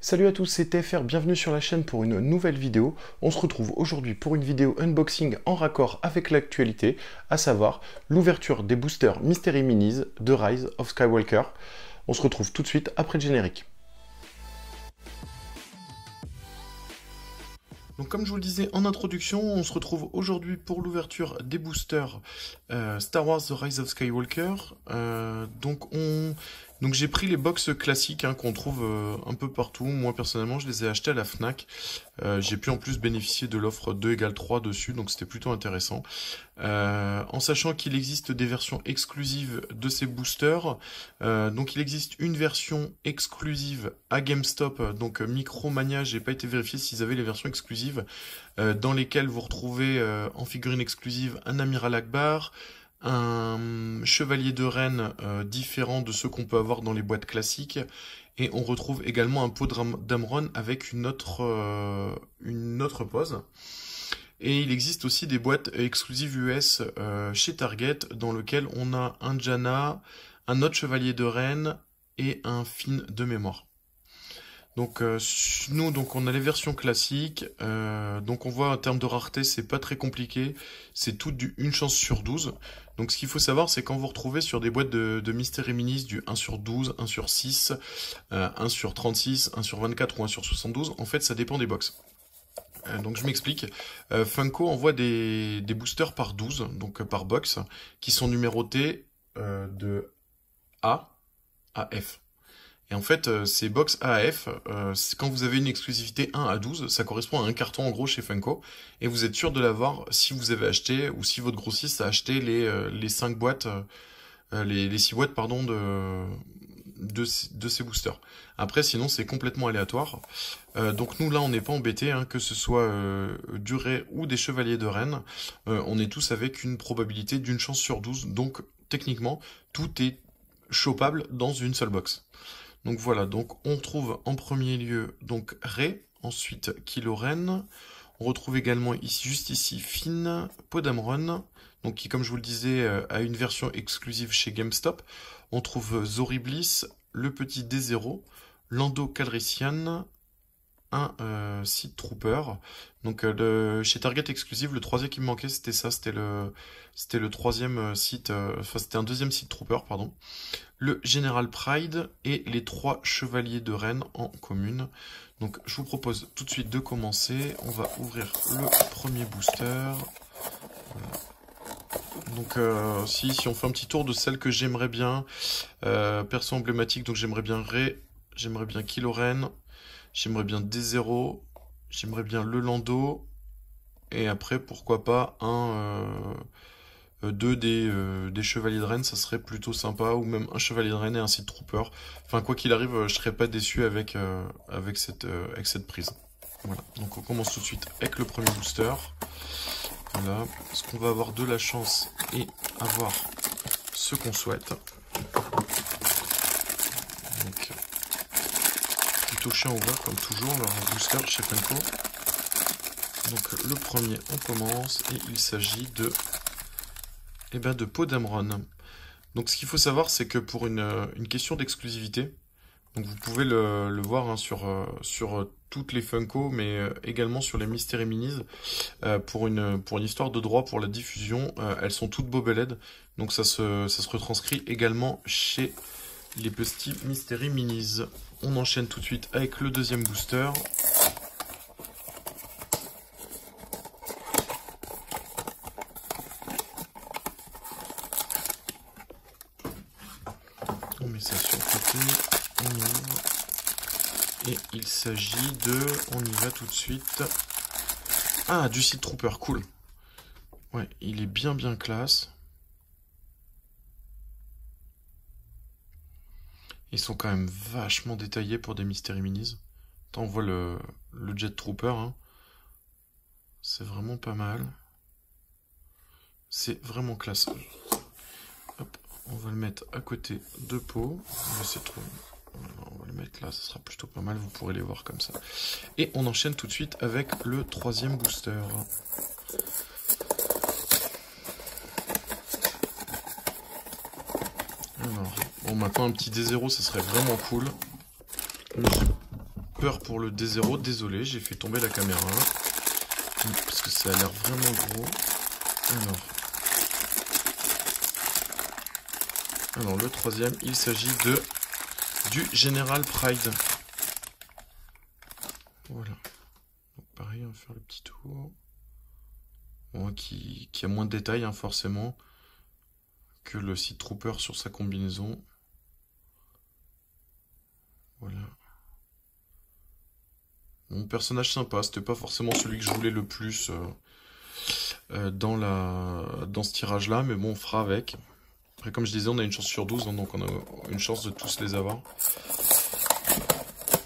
Salut à tous, c'est TFR, bienvenue sur la chaîne pour une nouvelle vidéo. On se retrouve aujourd'hui pour une vidéo unboxing en raccord avec l'actualité, à savoir l'ouverture des boosters Mystery Minis de Rise of Skywalker. On se retrouve tout de suite après le générique. Donc comme je vous le disais en introduction, on se retrouve aujourd'hui pour l'ouverture des boosters Star Wars The Rise of Skywalker. Donc j'ai pris les box classiques qu'on trouve un peu partout. Moi personnellement je les ai achetés à la Fnac. J'ai pu en plus bénéficier de l'offre 2 égale 3 dessus, donc c'était plutôt intéressant. En sachant qu'il existe des versions exclusives de ces boosters. Donc il existe une version exclusive à GameStop, donc Micromania, j'ai pas été vérifié s'ils avaient les versions exclusives, dans lesquelles vous retrouvez en figurine exclusive un Amiral Akbar, un chevalier de Rennes différent de ceux qu'on peut avoir dans les boîtes classiques, et on retrouve également un pot d'Amron avec une autre pose. Et il existe aussi des boîtes exclusives US chez Target, dans lesquelles on a un Janna, un autre chevalier de Rennes et un Finn de mémoire. Donc nous on a les versions classiques, donc on voit en termes de rareté c'est pas très compliqué, c'est tout du 1 chance sur 12. Donc ce qu'il faut savoir c'est quand vous retrouvez sur des boîtes de Mystery Minis du 1 sur 12, 1 sur 6, 1 sur 36, 1 sur 24 ou 1 sur 72, en fait ça dépend des box. Donc je m'explique, Funko envoie des boosters par 12, donc par box, qui sont numérotés de A à F. Et en fait, ces box A à F, quand vous avez une exclusivité 1 à 12, ça correspond à un carton en gros chez Funko, et vous êtes sûr de l'avoir si vous avez acheté, ou si votre grossiste a acheté les 5 boîtes, les 6 boîtes pardon, de ces boosters. Après sinon c'est complètement aléatoire. Donc nous là on n'est pas embêtés, que ce soit du Rey ou des chevaliers de Rennes, on est tous avec une probabilité d'1 chance sur 12, donc techniquement tout est chopable dans une seule box. Donc voilà, donc on trouve en premier lieu donc Rey, ensuite Kylo Ren, on retrouve également ici, juste ici Finn, Poe Dameron, donc qui comme je vous le disais a une version exclusive chez GameStop. On trouve Zori Bliss, le petit D0, Lando Calrissian, un Sith Trooper. Donc chez Target exclusive, le troisième qui me manquait c'était ça, c'était le troisième Sith, enfin c'était un deuxième Sith Trooper, pardon. Le Général Pride et les 3 chevaliers de Rennes en commune. Donc je vous propose tout de suite de commencer. On va ouvrir le premier booster. Voilà. Donc si on fait un petit tour de celles que j'aimerais bien, perso emblématique, donc j'aimerais bien Rey, j'aimerais bien Kylo Ren, j'aimerais bien D0, j'aimerais bien le Lando, et après pourquoi pas deux des chevaliers de Rennes, ça serait plutôt sympa, ou même un chevalier de Rennes et un Sith Trooper. Enfin quoi qu'il arrive, je serais pas déçu avec cette prise. Voilà, donc on commence tout de suite avec le premier booster. Voilà, parce qu'on va avoir de la chance et avoir ce qu'on souhaite. Donc, plutôt chiant à ouvrir comme toujours, leur booster chez Funko. Donc le premier, on commence, et il s'agit de Poe Dameron. Donc ce qu'il faut savoir, c'est que pour une question d'exclusivité, donc vous pouvez le voir sur toutes les Funko, mais également sur les Mystery Minis, pour une histoire de droit pour la diffusion, elles sont toutes bobeled, donc ça se retranscrit également chez les petits Mystery Minis. On enchaîne tout de suite avec le deuxième booster. On met ça sur le côté, on ouvre, et il s'agit on y va tout de suite. Ah, du Sith Trooper, cool. Ouais, il est bien classe. Ils sont quand même vachement détaillés pour des Mystery Minis. Attends, on voit le Jet Trooper, c'est vraiment pas mal. C'est vraiment classe. Hop, on va le mettre à côté de Poe. On va essayer de trouver. On va le mettre là, ça sera plutôt pas mal, vous pourrez les voir comme ça. Et on enchaîne tout de suite avec le troisième booster. Alors, bon, maintenant un petit D0, ça serait vraiment cool. peur pour le D0, désolé, j'ai fait tomber la caméra. Parce que ça a l'air vraiment gros. Alors le troisième, il s'agit du General Pride. Voilà. Donc pareil, on va faire le petit tour. Bon, qui a moins de détails, hein, forcément, que le Sith Trooper sur sa combinaison. Voilà. Mon personnage sympa, c'était pas forcément celui que je voulais le plus dans ce tirage-là, mais bon, on fera avec. Après, comme je disais, on a une chance sur 12, hein, donc on a une chance de tous les avoir.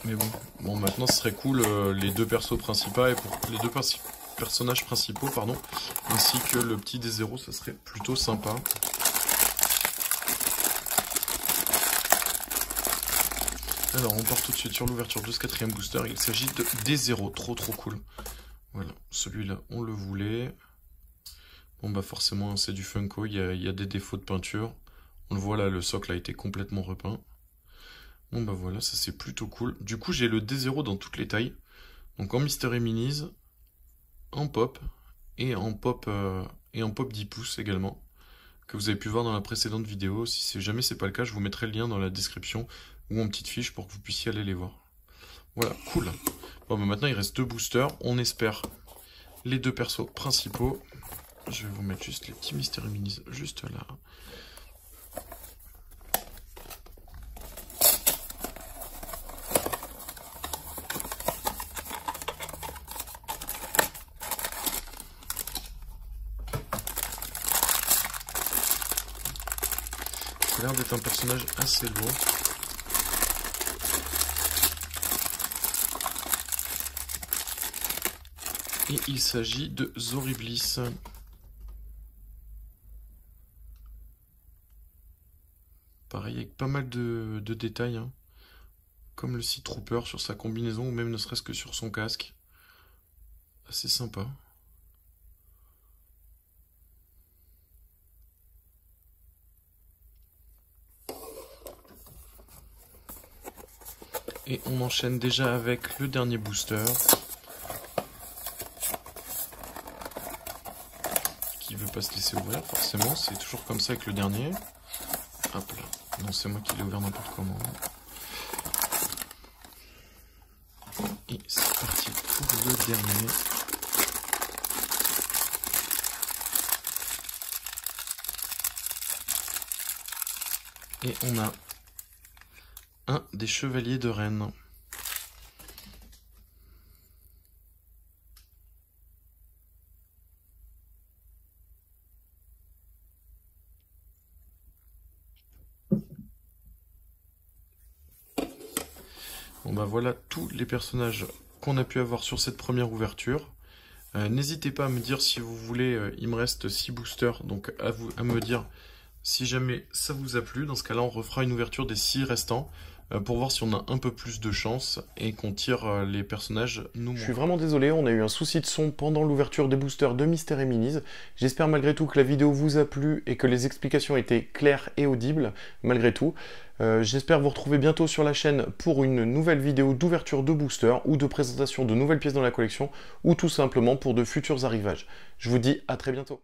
Mais bon, maintenant, ce serait cool, les deux persos principaux, et pour les deux personnages principaux, pardon, ainsi que le petit D0, ça serait plutôt sympa. Alors, on part tout de suite sur l'ouverture de ce 4e booster. Il s'agit de D0, trop cool. Voilà, celui-là, on le voulait. Bon, bah forcément, c'est du Funko, il y a des défauts de peinture. On le voit là, le socle a été complètement repeint. Bon, bah voilà, ça c'est plutôt cool. Du coup, j'ai le D0 dans toutes les tailles. Donc en Mystery Minis, en pop, et en pop 10 pouces également, que vous avez pu voir dans la précédente vidéo. Si jamais c'est pas le cas, je vous mettrai le lien dans la description ou en petite fiche pour que vous puissiez aller les voir. Voilà, cool. Bon, bah maintenant il reste 2 boosters. On espère les 2 persos principaux. Je vais vous mettre juste les petits Mystery Minis juste là. Ça a l'air d'être un personnage assez lourd. Et il s'agit de Zoriblis. Pareil, avec pas mal de détails, hein. Comme le Sith Trooper sur sa combinaison, ou même ne serait-ce que sur son casque. Assez sympa. Et on enchaîne déjà avec le dernier booster. Qui veut pas se laisser ouvrir, forcément. C'est toujours comme ça avec le dernier. Hop là. Non, c'est moi qui l'ai ouvert n'importe comment. Et c'est parti pour le dernier. Et on a un des chevaliers de Rennes. Bon bah voilà tous les personnages qu'on a pu avoir sur cette première ouverture. N'hésitez pas à me dire si vous voulez, il me reste 6 boosters, donc à me dire si jamais ça vous a plu. Dans ce cas-là, on refera une ouverture des 6 restants pour voir si on a un peu plus de chance et qu'on tire les personnages nous. Je suis vraiment désolé, on a eu un souci de son pendant l'ouverture des boosters de Mystery Minis. J'espère malgré tout que la vidéo vous a plu et que les explications étaient claires et audibles malgré tout. J'espère vous retrouver bientôt sur la chaîne pour une nouvelle vidéo d'ouverture de boosters ou de présentation de nouvelles pièces dans la collection ou tout simplement pour de futurs arrivages. Je vous dis à très bientôt.